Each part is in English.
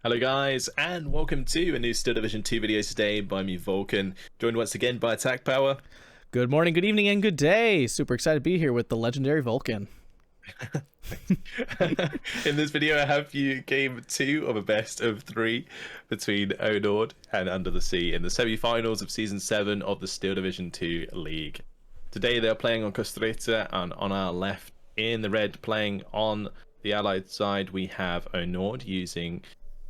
Hello guys, and welcome to a new Still Division 2 video today by me, Vulcan, joined once again by Attack Power. Good morning, good evening, and good day. Super excited to be here with the legendary Vulcan. In this video I have you game 2 of a best of 3 between Onord and UndertheSea in the semi-finals of Season 7 of the Still Division 2 League. Today they're playing on Costa, and on our left in the red playing on the allied side we have Onord using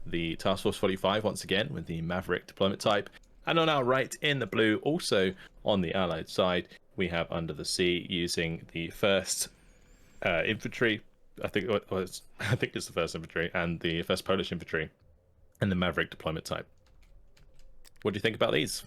the Task Force 45 once again with the Maverick deployment type, and on our right in the blue also on the allied side we have UndertheSea using the first infantry, I think it's the first infantry and the first Polish infantry and the Maverick deployment type. What do you think about these?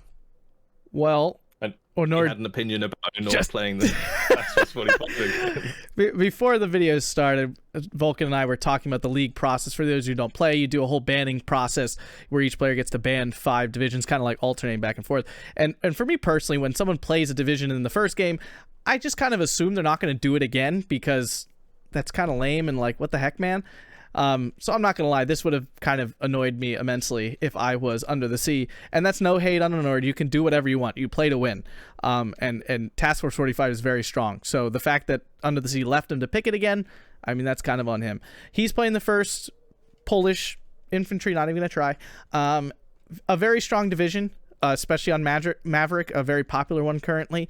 Well, And Onord you had an opinion about Onord playing the Task Force 45. Before the video started, Vulcan and I were talking about the league process. For those who don't play, you do a whole banning process where each player gets to ban 5 divisions, kind of like alternating back and forth. And for me personally, when someone plays a division in the first game, I just kind of assume they're not going to do it again because that's kind of lame and like, what the heck, man? So I'm not going to lie, this would have kind of annoyed me immensely if I was UndertheSea. And that's no hate on Onord. You can do whatever you want. You play to win. And Task Force 45 is very strong. So the fact that UndertheSea left him to pick it again, I mean, that's kind of on him. He's playing the first Polish infantry, not even going to try. A very strong division, especially on Maverick, a very popular one currently.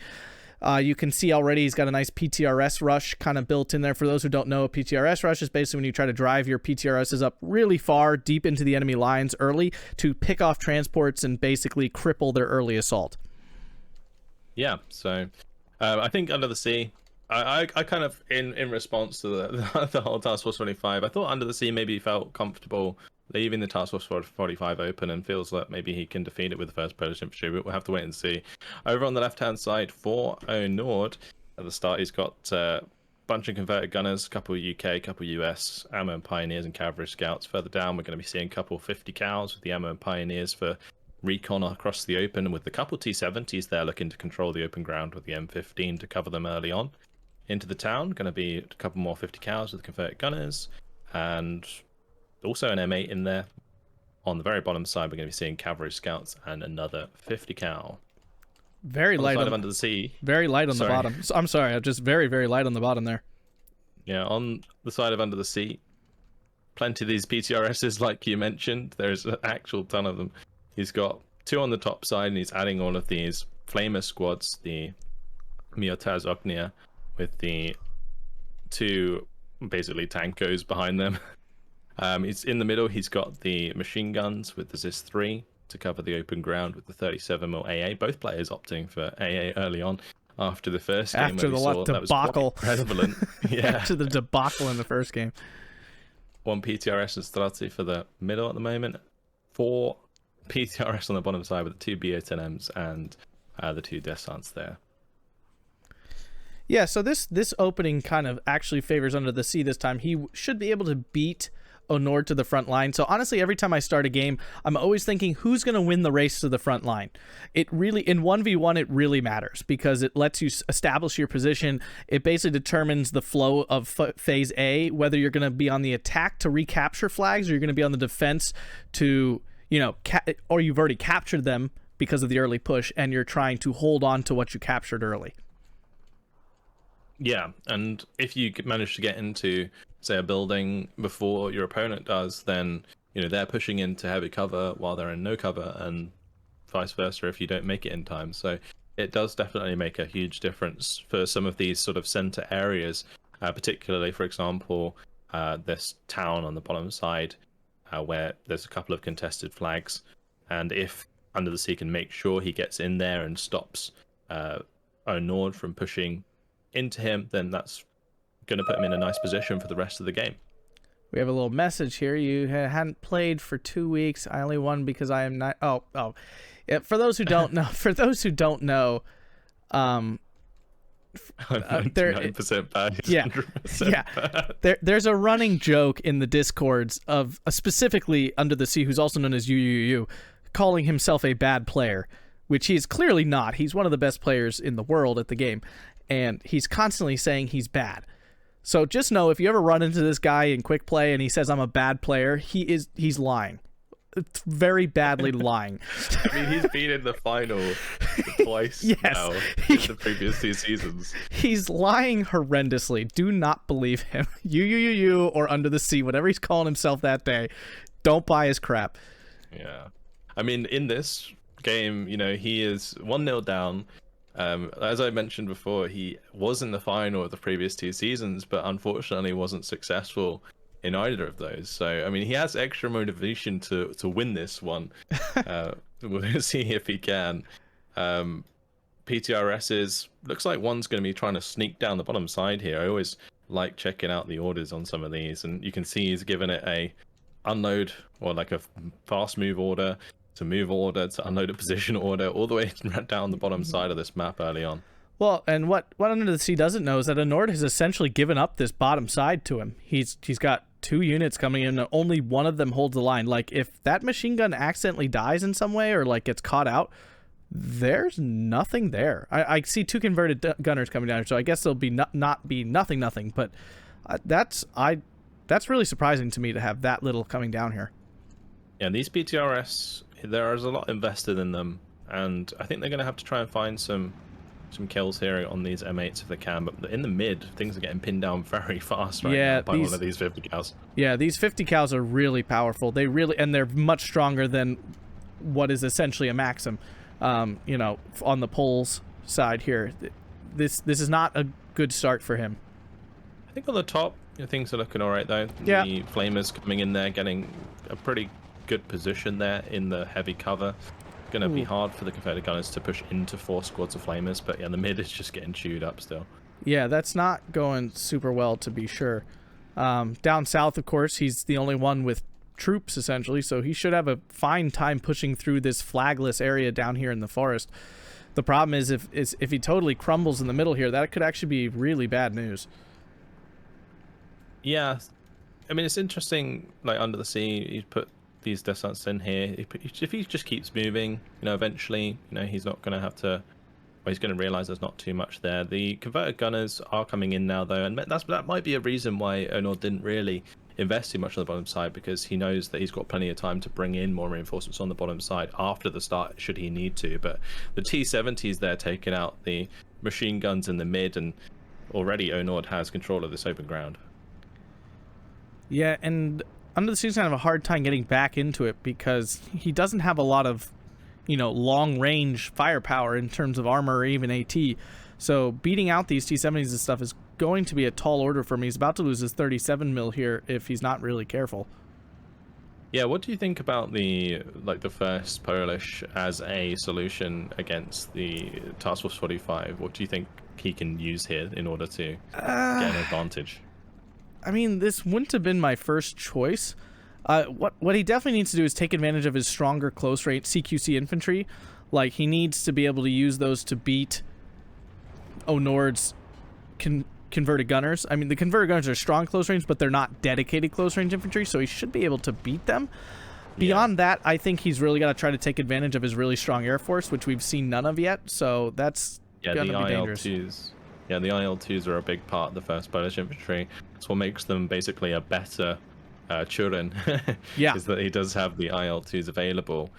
You can see already he's got a nice PTRS rush kind of built in there. For those who don't know, a PTRS rush is basically when you try to drive your PTRSs up really far, deep into the enemy lines early to pick off transports and basically cripple their early assault. Yeah, so I think UndertheSea, I kind of, in response to the whole Task Force 45, I thought UndertheSea maybe felt comfortable leaving the Task Force 45 open and feels like maybe he can defeat it with the first Polish infantry, but we'll have to wait and see. Over on the left-hand side for Onord, at the start he's got a bunch of converted gunners, a couple of UK, a couple of US, ammo and pioneers and cavalry scouts. Further down we're going to be seeing a couple of 50 cals with the ammo and pioneers for recon across the open, with a couple T-70s there looking to control the open ground with the M15 to cover them early on. Into the town, going to be a couple more 50 cals with converted gunners, and also an M8 in there. On the very bottom side, we're going to be seeing cavalry scouts and another 50 cal. Very light on UndertheSea. Very light on the bottom. I'm sorry, I'm just very, very light on the bottom there. Yeah, on the side of UndertheSea, plenty of these PTRSs, like you mentioned. There's an actual ton of them. He's got 2 on the top side, and he's adding all of these flamer squads, the Miotaz Ognia, with the 2 basically tankos behind them. It's in the middle. He's got the machine guns with the ZIS-3 to cover the open ground with the 37mm AA. Both players opting for AA early on after the first game. After the debacle. Prevalent. Yeah. After the debacle in the first game. 1 PTRS and Strati for the middle at the moment. 4 PTRS on the bottom side with the 2 BO-10Ms and the 2 Descents there. Yeah, so this opening kind of actually favors UndertheSea this time. He should be able to beat Onord to the front line. So honestly, every time I start a game, I'm always thinking, who's going to win the race to the front line? It really, in 1v1, it really matters because it lets you establish your position. It basically determines the flow of phase A, whether you're going to be on the attack to recapture flags or you're going to be on the defense to, or you've already captured them because of the early push and you're trying to hold on to what you captured early. Yeah, and if you manage to get into, say, a building before your opponent does, then they're pushing into heavy cover while they're in no cover, and vice versa if you don't make it in time. So it does definitely make a huge difference for some of these sort of center areas, particularly, for example, this town on the bottom side where there's a couple of contested flags, and if UndertheSea can make sure he gets in there and stops Onord from pushing into him, then that's going to put him in a nice position for the rest of the game. We have a little message here. You hadn't played for 2 weeks. I only won because I am not. Oh. Yeah, for those who don't know, 99% bad. Yeah, 100% yeah. bad. There's a running joke in the discords of specifically UndertheSea, who's also known as UUU, calling himself a bad player, which he is clearly not. He's one of the best players in the world at the game, and he's constantly saying he's bad. So just know, if you ever run into this guy in quick play and he says I'm a bad player, he's lying. very badly lying. I mean, he's been in the final twice now in the previous 2 seasons. He's lying horrendously. Do not believe him. You, or UndertheSea, whatever he's calling himself that day. Don't buy his crap. Yeah. I mean, in this game, you know, he is 1-0 down. As I mentioned before, he was in the final of the previous 2 seasons, but unfortunately wasn't successful in either of those. So, I mean, he has extra motivation to win this one. We'll see if he can. PTRSs, looks like one's going to be trying to sneak down the bottom side here. I always like checking out the orders on some of these, and you can see he's given it a unload, or like a fast move order, to move order, to unload a position order, all the way down the bottom side of this map early on. Well, and what UndertheSea doesn't know is that Onord has essentially given up this bottom side to him. He's got 2 units coming in, and only one of them holds the line. Like, if that machine gun accidentally dies in some way or like gets caught out, there's nothing there. I see 2 converted gunners coming down, so I guess there'll be not be nothing. But that's really surprising to me to have that little coming down here. Yeah, these PTRS, there is a lot invested in them, and I think they're going to have to try and find some kills here on these M8s if they can. But in the mid, things are getting pinned down very fast right now by one of these 50 cals. Yeah, these 50 cals are really powerful. And they're much stronger than what is essentially a Maxim. You know, on the poles side here, this is not a good start for him. I think on the top, things are looking all right though. Yeah. The flamers coming in there, getting a pretty good position there in the heavy cover. Going to be hard for the Confederate gunners to push into 4 squads of flamers, but yeah, the mid is just getting chewed up still. Yeah, that's not going super well, to be sure. Down south, of course, he's the only one with troops essentially, so he should have a fine time pushing through this flagless area down here in the forest. The problem is if he totally crumbles in the middle here, that could actually be really bad news. Yeah, I mean, it's interesting, like UndertheSea, you put these descents in here. If he just keeps moving, you know, eventually, you know, he's not going to have to, well, he's going to realize there's not too much there. The converted gunners are coming in now though, and that might be a reason why Onord didn't really invest too much on the bottom side, because he knows that he's got plenty of time to bring in more reinforcements on the bottom side after the start should he need to. But the T-70s there taking out the machine guns in the mid, and already Onord has control of this open ground. Yeah, and UndertheSea's kind of a hard time getting back into it because he doesn't have a lot of, you know, long-range firepower in terms of armor or even AT. So beating out these T-70s and stuff is going to be a tall order for me. He's about to lose his 37 mil here if he's not really careful. Yeah, what do you think about the first Polish as a solution against the Task Force 45? What do you think he can use here in order to get an advantage? I mean, this wouldn't have been my first choice. What he definitely needs to do is take advantage of his stronger close range CQC infantry. Like, he needs to be able to use those to beat Onord's converted gunners. I mean, the converted gunners are strong close range, but they're not dedicated close range infantry, so he should be able to beat them. Beyond that, I think he's really got to try to take advantage of his really strong air force, which we've seen none of yet, so that's going to be dangerous. Yeah, the IL-2s are a big part of the 1st Polish infantry. That's what makes them basically a better Churin, is that he does have the IL-2s available.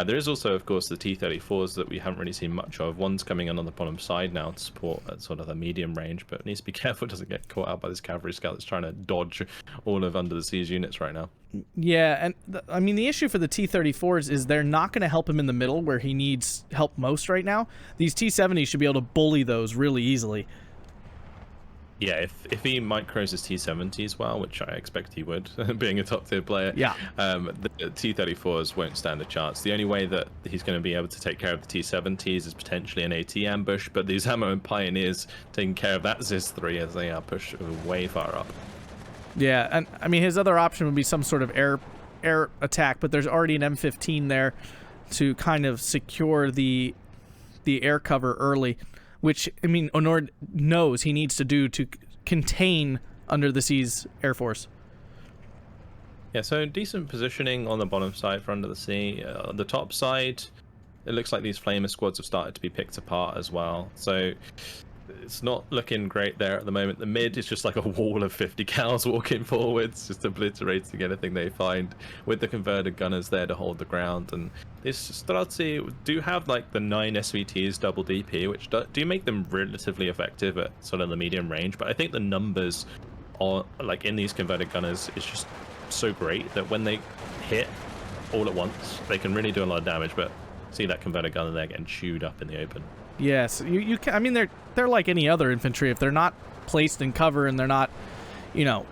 There is also, of course, the T-34s that we haven't really seen much of. One's coming in on the bottom side now to support at sort of the medium range, but needs to be careful it doesn't get caught out by this cavalry scout that's trying to dodge all of UndertheSea's units right now. Yeah, and I mean, the issue for the T-34s is they're not going to help him in the middle where he needs help most right now. These T-70s should be able to bully those really easily. Yeah, if he micros his T-70s well, which I expect he would, being a top tier player, the T-34s won't stand a chance. The only way that he's going to be able to take care of the T-70s is potentially an AT ambush, but these Hammer and Pioneers taking care of that ZIS-3 as they are pushed way far up. Yeah, and I mean, his other option would be some sort of air attack, but there's already an M15 there to kind of secure the air cover early, which, I mean, Onord knows he needs to do to contain UndertheSea's air force. Yeah, so decent positioning on the bottom side for UndertheSea. On the top side, it looks like these Flamer squads have started to be picked apart as well. So it's not looking great there at the moment. The mid is just like a wall of 50 cows walking forwards, just obliterating anything they find, with the converted gunners there to hold the ground. And this Streltsy do have like the 9 SVTs double DP, which do make them relatively effective at sort of the medium range. But I think the numbers are like in these converted gunners is just so great that when they hit all at once, they can really do a lot of damage. But see that converted gunner there getting chewed up in the open. Yes, you can. I mean, they're like any other infantry. If they're not placed in cover and they're not, you know,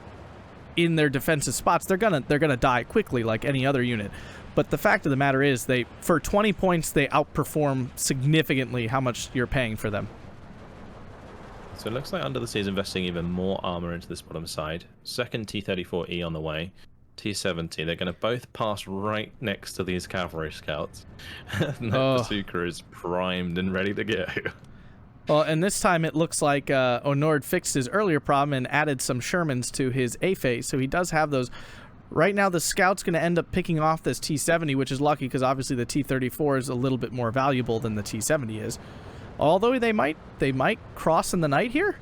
in their defensive spots, they're gonna die quickly like any other unit. But the fact of the matter is, for 20 points, they outperform significantly how much you're paying for them. So it looks like UndertheSea is investing even more armor into this bottom side. Second T-34E on the way. T-70, they're going to both pass right next to these cavalry scouts. The Bazooka is primed and ready to go. Well, and this time it looks like Onord fixed his earlier problem and added some Shermans to his A-phase, so he does have those. Right now the scout's going to end up picking off this T-70, which is lucky because obviously the T-34 is a little bit more valuable than the T-70 is. Although they might cross in the night here.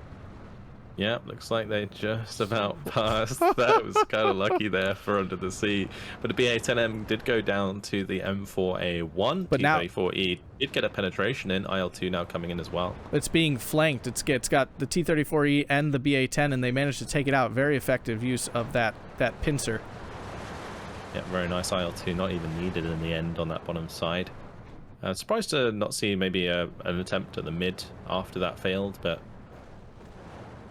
Yeah, looks like they just about passed. That was kind of lucky there for UndertheSea. But the BA-10M did go down to the M4A1. But now T-34E did get a penetration in. IL-2 now coming in as well. It's being flanked. It's got the T-34E and the BA-10, and they managed to take it out. Very effective use of that pincer. Yeah, very nice. IL-2 not even needed in the end on that bottom side. Surprised to not see maybe an attempt at the mid after that failed, but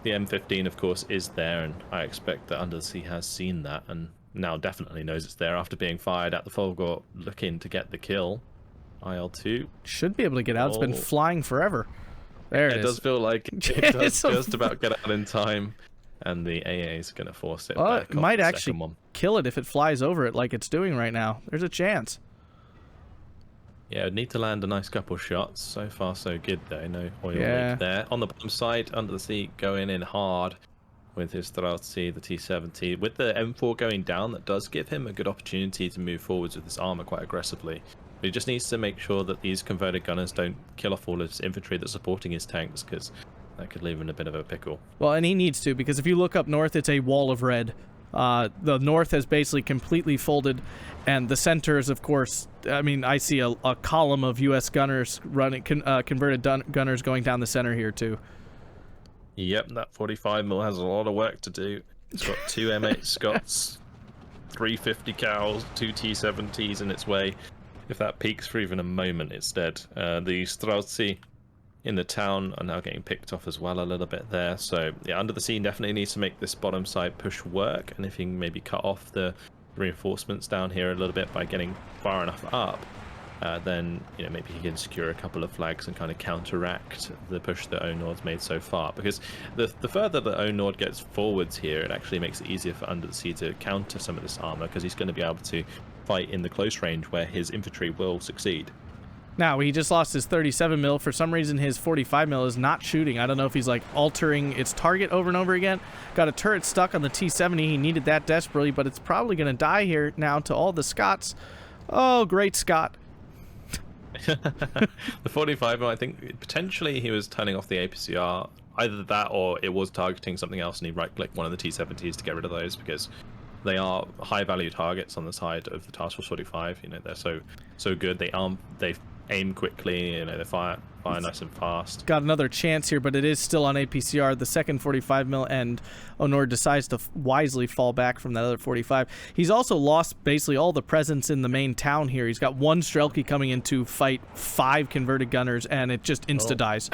the M15, of course, is there, and I expect that UndertheSea has seen that and now definitely knows it's there after being fired at the Fulgor, looking to get the kill. IL-2 should be able to get out. It's been flying forever. There it is. It does feel like it does just about get out in time, and the AA is going to force it back. It might actually kill it if it flies over it like it's doing right now. There's a chance. Yeah, would need to land a nice couple shots. So far, so good, though. No oil leak there. On the bottom side, UndertheSea going in hard with his Streltsy, the T-70. With the M4 going down, that does give him a good opportunity to move forwards with his armor quite aggressively. But he just needs to make sure that these converted gunners don't kill off all of his infantry that's supporting his tanks, because that could leave him in a bit of a pickle. Well, and he needs to, because if you look up north, it's a wall of red. The north has basically completely folded, and the center is, of course, I mean, I see a column of U.S. gunners running, converted gunners going down the center here too. Yep, that 45mm has a lot of work to do. It's got 2 M8 Scots, 350 cows, 2 T-70s in its way. If that peaks for even a moment, it's dead. The Streltsy in the town are now getting picked off as well a little bit there. So yeah, UndertheSea definitely needs to make this bottom side push work, and if he can maybe cut off the reinforcements down here a little bit by getting far enough up, then maybe he can secure a couple of flags and kind of counteract the push that Onord's made so far. Because the further that Onord gets forwards here, it actually makes it easier for UndertheSea to counter some of this armor, because he's going to be able to fight in the close range where his infantry will succeed. Now, he just lost his 37mm. For some reason, his 45mm is not shooting. I don't know if he's, like, altering its target over and over again. Got a turret stuck on the T-70. He needed that desperately, but it's probably going to die here now to all the Scots. Oh, great Scott. The 45mm, I think, potentially he was turning off the APCR. Either that or it was targeting something else, and he right-clicked one of the T-70s to get rid of those, because they are high-value targets on the side of the Task Force 45. They're so good. They aim quickly, they fire nice and fast. Got another chance here, but it is still on APCR, the second 45mm, and Onord decides to wisely fall back from that other 45. He's also lost basically all the presence in the main town here. He's got one Streltsy coming in to fight 5 converted gunners, and it just insta-dies.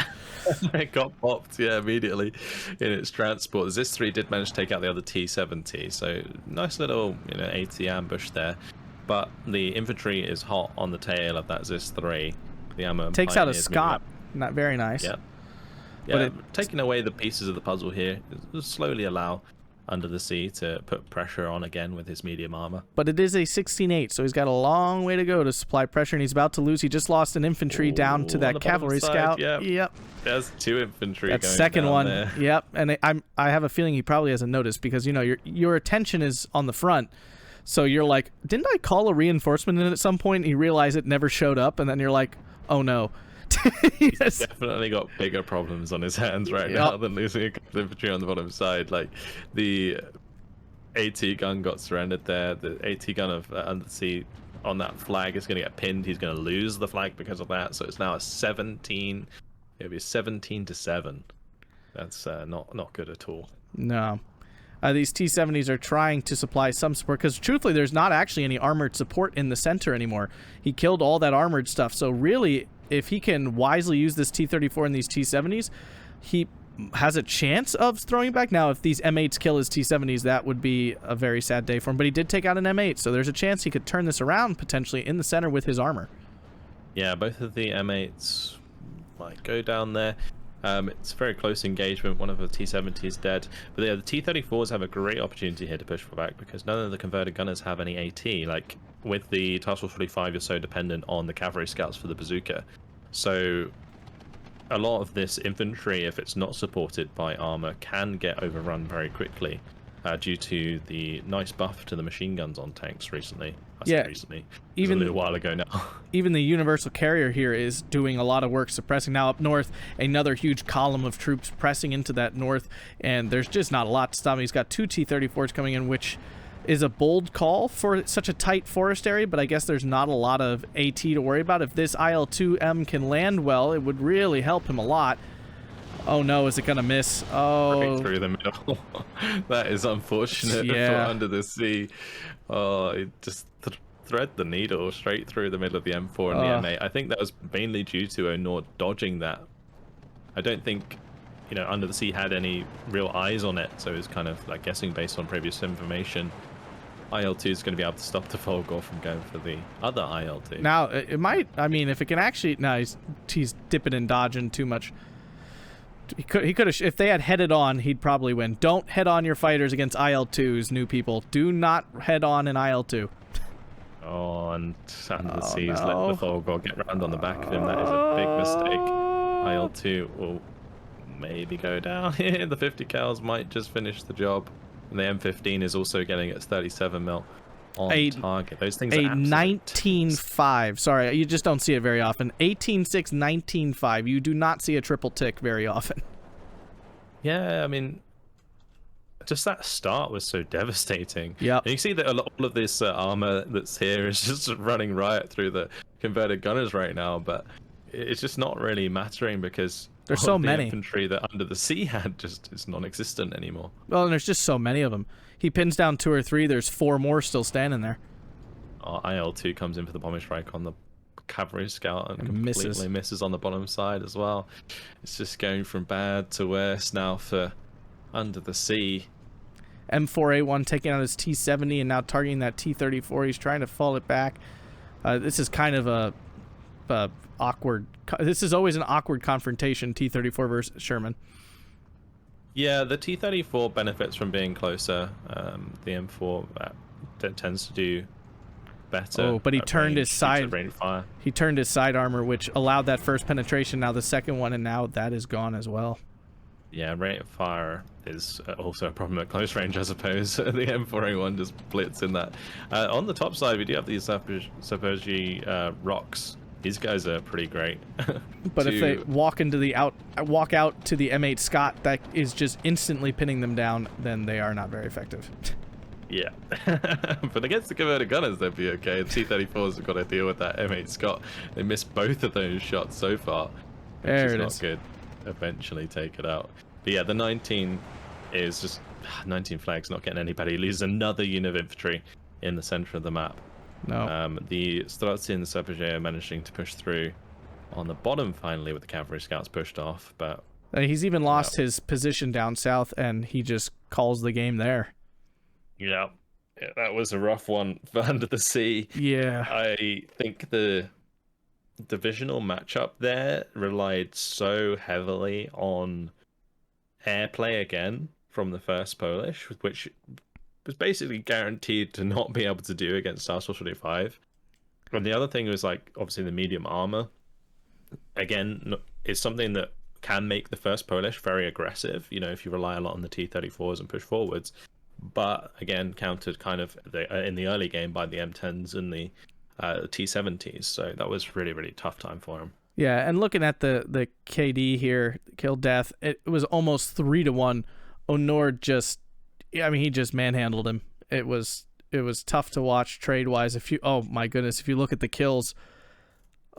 It got popped, immediately in its transport. Zis-3 did manage to take out the other T-70, so nice little AT ambush there. But the infantry is hot on the tail of that Zis-3. The ammo takes out a Scot. Not very nice. Yeah. But taking away the pieces of the puzzle here will slowly allow UndertheSea to put pressure on again with his medium armor. But it is a 16-8, so he's got a long way to go to supply pressure, and he's about to lose. He just lost an infantry down to that cavalry scout. Yep. There's 2 infantry. That going second down one. There. Yep. And I have a feeling he probably hasn't noticed, because your attention is on the front. So you're like, didn't I call a reinforcement in at some point? And you realize it never showed up, and then you're like, oh no. He's Yes. definitely got bigger problems on his hands right Yep. now than losing a couple of infantry on the bottom side. Like the AT gun got surrendered there. The AT gun of Undersea on that flag is going to get pinned. He's going to lose the flag because of that. So it's now a 17. It'll be 17-7. That's not good at all. No. These T-70s are trying to supply some support because truthfully there's not actually any armored support in the center anymore. He killed all that armored stuff. So really, if he can wisely use this T-34 and these T-70s, he has a chance of throwing back. Now, if these M8s kill his T-70s, that would be a very sad day for him. But he did take out an M8, so there's a chance he could turn this around potentially in the center with his armor. Yeah, both of the M8s might go down there. It's a very close engagement. One of the T-70s is dead. But yeah, the T-34s have a great opportunity here to push for back because none of the converted gunners have any AT. Like, with the Task Force 45, you're so dependent on the cavalry scouts for the bazooka. So a lot of this infantry, if it's not supported by armor, can get overrun very quickly due to the nice buff to the machine guns on tanks recently. Recently. Even a little while ago now. Even the universal carrier here is doing a lot of work suppressing. Now up north, another huge column of troops pressing into that north, and there's just not a lot to stop him. He's got two T-34s coming in, which is a bold call for such a tight forest area, but I guess there's not a lot of AT to worry about. If this IL-2M can land well, it would really help him a lot. Oh no, is it gonna miss? Oh, right through the middle. That is unfortunate for UndertheSea. Oh, it just thread the needle straight through the middle of the M4 and the M8. I think that was mainly due to Onord dodging that. I don't think, UndertheSea had any real eyes on it, so it's kind of like guessing based on previous information. IL-2 is going to be able to stop the Volgor from going for the other IL-2. Now, it might, I mean, if it can actually, no, he's dipping and dodging too much. He could have, if they had headed on, he'd probably win. Don't head on your fighters against IL-2s, new people. Do not head on an IL-2. Oh, and UndertheSea's let the Volgor get round on the back of him. That is a big mistake. IL-2 will maybe go down here. The 50 cals might just finish the job. And the M15 is also getting its 37 mil on target. Those things are 19.5. Sorry, you just don't see it very often. 18.6, 19.5. You do not see a triple tick very often. Yeah, I mean, just that start was so devastating. Yeah. And you see that all of this armor that's here is just running riot through the converted gunners right now, but it's just not really mattering because there's so many. Infantry that UndertheSea had just is non-existent anymore. Well, and there's just so many of them. He pins down 2 or 3. There's 4 more still standing there. IL-2 comes in for the bombing strike on the cavalry scout and completely misses on the bottom side as well. It's just going from bad to worse now for UndertheSea. M4A1 taking out his T-70 and now targeting that T-34. He's trying to fall it back. This is kind of a awkward. This is always an awkward confrontation, T-34 versus Sherman. Yeah, the T-34 benefits from being closer. The M4 tends to do better. Oh, but he turned his side. Fire. He turned his side armor, which allowed that first penetration. Now the second one, and now that is gone as well. Yeah, rate of fire is also a problem at close range, I suppose. The M4A1 just blitz in that. On the top side, we do have these Saperji rocks. These guys are pretty great. But if they walk out to the M8 Scott, that is just instantly pinning them down, then they are not very effective. Yeah. But against the converted gunners, they'd be okay. The T-34s have got to deal with that M8 Scott. They missed both of those shots so far. There it is. Not good. Eventually take it out. But yeah, the 19 is just 19 flags, not getting any better. He loses another unit of infantry in the center of the map. No. The Streltsy and the Serpege are managing to push through on the bottom finally with the cavalry scouts pushed off, but he's even lost his position down south, and he just calls the game there. Yeah, that was a rough one for UndertheSea. Yeah. I think the divisional matchup there relied so heavily on airplay again from the first Polish, which was basically guaranteed to not be able to do against Task Force 45. And the other thing was, like, obviously the medium armor. Again, is something that can make the first Polish very aggressive, if you rely a lot on the T-34s and push forwards. But, again, countered kind of in the early game by the M10s and the T-70s. So that was really, really tough time for him. Yeah, and looking at the KD here, kill death, it was almost 3-1. Onord just, he just manhandled him. It was tough to watch trade wise. Oh my goodness, if you look at the kills,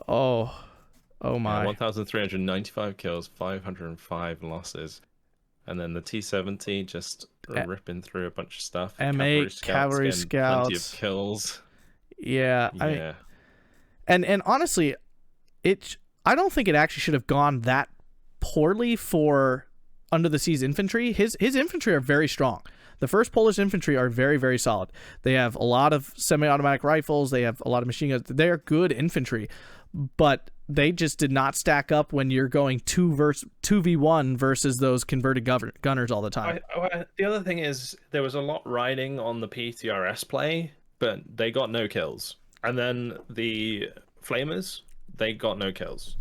oh my, 1,395 kills, 505 losses, and then the T-70 just ripping through a bunch of stuff. M8 cavalry scouts, plenty of kills. Yeah. And honestly, I don't think it actually should have gone that poorly for UndertheSea's infantry. His infantry are very strong. The 1st Polish infantry are very, very solid. They have a lot of semi-automatic rifles. They have a lot of machine guns. They are good infantry, but they just did not stack up when you're going 2v1 versus those converted gunners all the time. The other thing is there was a lot riding on the PTRS play, but they got no kills. And then the Flamers, they got no kills.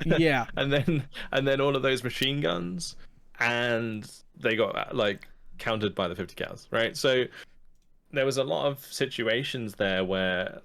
Yeah. And then all of those machine guns, and they got countered by the 50 cals, right? So there was a lot of situations there where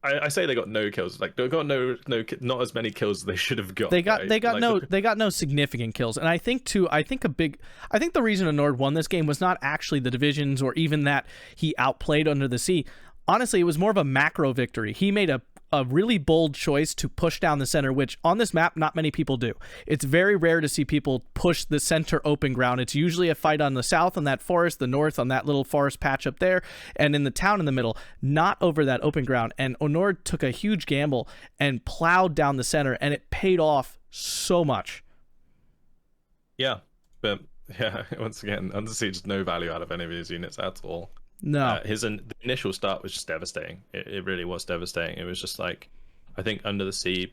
I say they got no kills. They got not as many kills as they should have got. They got no significant kills. And I think the reason Onord won this game was not actually the divisions or even that he outplayed UndertheSea. Honestly, it was more of a macro victory. He made a really bold choice to push down the center, which on this map, not many people do. It's very rare to see people push the center open ground. It's usually a fight on the south on that forest, the north on that little forest patch up there, and in the town in the middle, not over that open ground. And Onord took a huge gamble and plowed down the center, and it paid off so much. Yeah, but yeah, once again, UndertheSea just no value out of any of his units at all. No, the initial start was just devastating. It really was devastating. It was just I think UndertheSea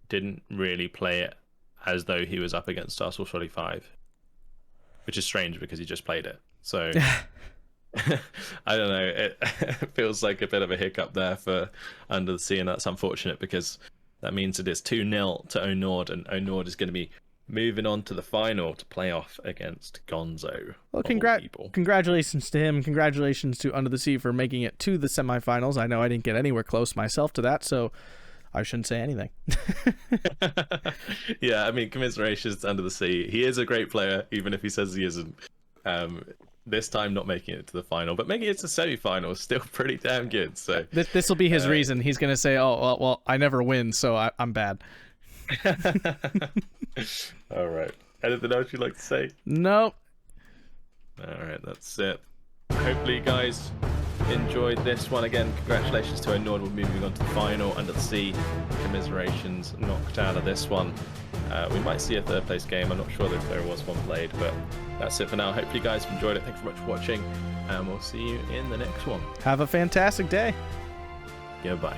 didn't really play it as though he was up against Task Force 45, which is strange because he just played it. So I don't know. It feels like a bit of a hiccup there for UndertheSea, and that's unfortunate because that means it is 2-0 to Onord, and Onord is going to be moving on to the final to play off against Gonzo. Well, congratulations to him. Congratulations to UndertheSea for making it to the semifinals. I know I didn't get anywhere close myself to that, so I shouldn't say anything. Yeah, commiserations to UndertheSea. He is a great player, even if he says he isn't. This time not making it to the final, but making it to semi-final is still pretty damn good. So this will be his reason. He's going to say, oh, well, I never win, so I'm bad. All right. Anything else you'd like to say? Nope. All right, that's it. Hopefully you guys enjoyed this one. Again, congratulations to Onord. We're moving on to the final. UndertheSea, commiserations, knocked out of this one. We might see a 3rd place game. I'm not sure if there was one played, but that's it for now. Hopefully you guys have enjoyed it. Thanks very much for watching, and we'll see you in the next one. Have a fantastic day. Goodbye.